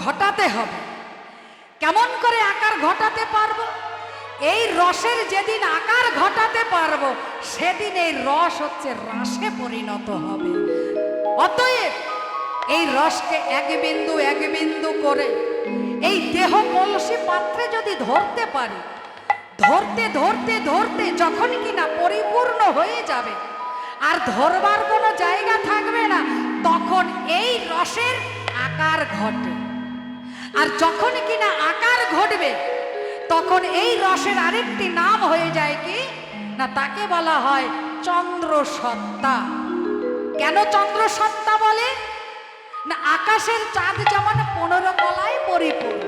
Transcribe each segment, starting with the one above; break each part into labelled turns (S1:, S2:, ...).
S1: ঘটাতে হবে। কেমন করে আকার ঘটাতে পারবো? এই রসের যেদিন আকার ঘটাতে পারবো সেদিন এই রস হচ্ছে রাসে পরিণত হবে। অতএব এই রসকে এক বিন্দু করে এই দেহ কলসি পাত্রে যদি ধরতে পারি, ধরতে ধরতে ধরতে যখন কিনা পরিপূর্ণ হয়ে যাবে আর ধরবার কোনো জায়গা থাকবে না, তখন এই রসের আকার ঘটে। আর যখন কিনা আকার ঘটবে তখন এই রসের আরেকটি নাম হয়ে যায় কি না, তাকে বলা হয় চন্দ্র সত্তা। কেন চন্দ্র সত্তা বলে না, আকাশের চাঁদ যেমন 15 কলায় পরিপূর্ণ,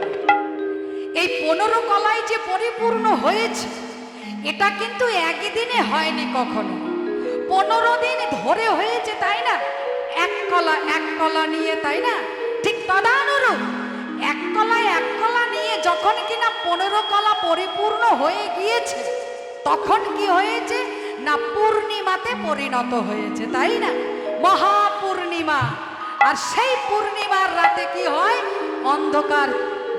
S1: এই 15 কলায় যে পরিপূর্ণ হয়েছে এটা কিন্তু একদিনে হয়নি, কখনো 15 দিন ধরে হয়েছে, তাই না? এক কলা নিয়ে, তাই না? ঠিক তদানুরূপ এক কলা নিয়ে যখন কিনা 15 কলা পরিপূর্ণ হয়ে গিয়েছে তখন কি হয়েছে না, পূর্ণিমাতে পরিণত হয়েছে, তাই না? মহাপূর্ণিমা। আর সেই পূর্ণিমার রাতে কি হয়, অন্ধকার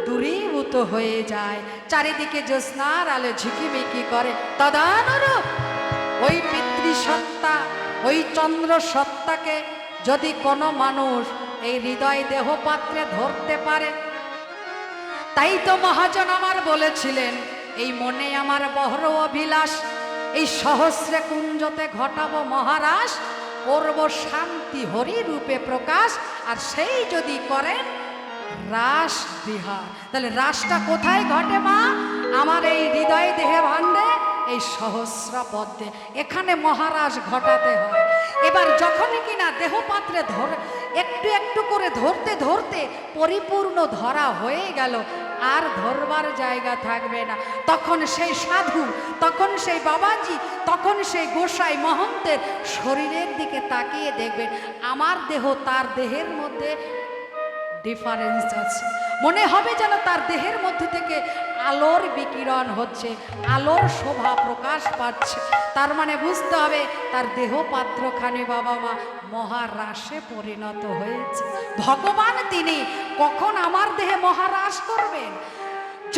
S1: দূরীভূত হয়ে যায়, চারিদিকে জ্যোৎস্নার আলো ঝিকিমিকি করে। তদানুরূপ ওই পিতৃসত্তা, ওই চন্দ্র সত্তাকে যদি কোনো মানুষ এই হৃদয় দেহ পাত্রে ধরতে পারে, তাই তো মহাজন আমার বলেছিলেন, এই মনে আমার বহর অভিলাষ, এই সহস্রে কুঞ্জতে ঘটাবো মহারাস, করব শান্তি হরি রূপে প্রকাশ। আর সেই যদি করেন রাস বিহার, তাহলে রাসটা কোথায় ঘটে মা? আমার এই হৃদয় দেহে ভাণ্ডে, এই সহস্র পদ্মে, এখানে মহারাস ঘটাতে হয়। এবার যখন কিনা দেহপাত্রে একটু একটু করে ধরতে ধরতে পরিপূর্ণ ধরা হয়ে গেল, আর ধরবার জায়গা থাকবে না, তখন সেই সাধু, তখন সেই বাবাজি, তখন সেই গোসাই মহন্তের শরীরের দিকে তাকিয়ে দেখবেন আমার দেহ তার দেহের মধ্যে ডিফারেন্স আছে। মনে হবে যেন তার দেহের মধ্যে থেকে আলোর বিকিরণ হচ্ছে, আলোর শোভা প্রকাশ পাচ্ছে। তার মানে বুঝতে হবে তার দেহ পাত্রখানি বাবা মা মহারাসে পরিণত হয়েছে। ভগবান তিনি কখন আমার দেহে মহারাস করবেন?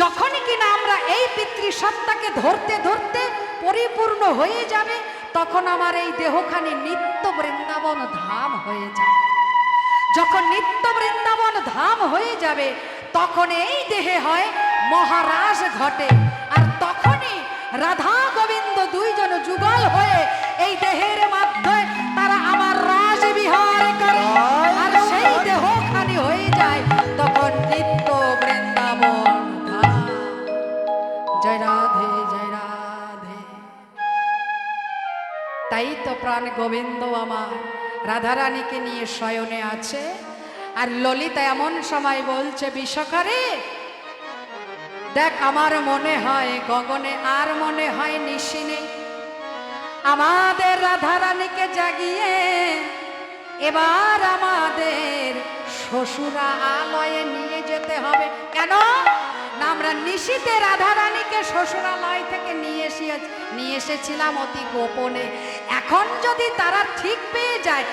S1: যখনই কিনা আমরা এই পিতৃসত্তাকে ধরতে ধরতে পরিপূর্ণ হয়ে যাবে, তখন আমার এই দেহখানি নিত্য বৃন্দাবন ধাম হয়ে যাবে। যখন নিত্য বৃন্দাবন ধাম হয়ে যাবে তখন এই দেহে হয় মহারাস ঘটে। আর তখনই রাধা গোবিন্দ দুইজন যুগল হয়ে এই দেহের মাধ্যমে তারা আমার রাস বিহার করে, আর সেই দেহখানি হয়ে যায় তখন নিত্য বৃন্দাবন ধাম। জয় রাধে জয় রাধে। তাই তো প্রাণ গোবিন্দ আমার রাধারানীকে নিয়ে শয়নে আছে, আর ললিতা এমন সময় বলছে, বিশ্বকারে দেখ আমার মনে হয় গগনে আর মনে হয় নিশিনে, আমাদের রাধারানীকে জাগিয়ে এবার আমাদের শ্বশুরালয়ে নিয়ে যেতে হবে। কেন না, আমরা নিশিতে রাধারানীকে শ্বশুরালয় থেকে নিয়ে এসেছিলাম অতি গোপনে। এখন যদি তারা ঠিক পেয়ে যায়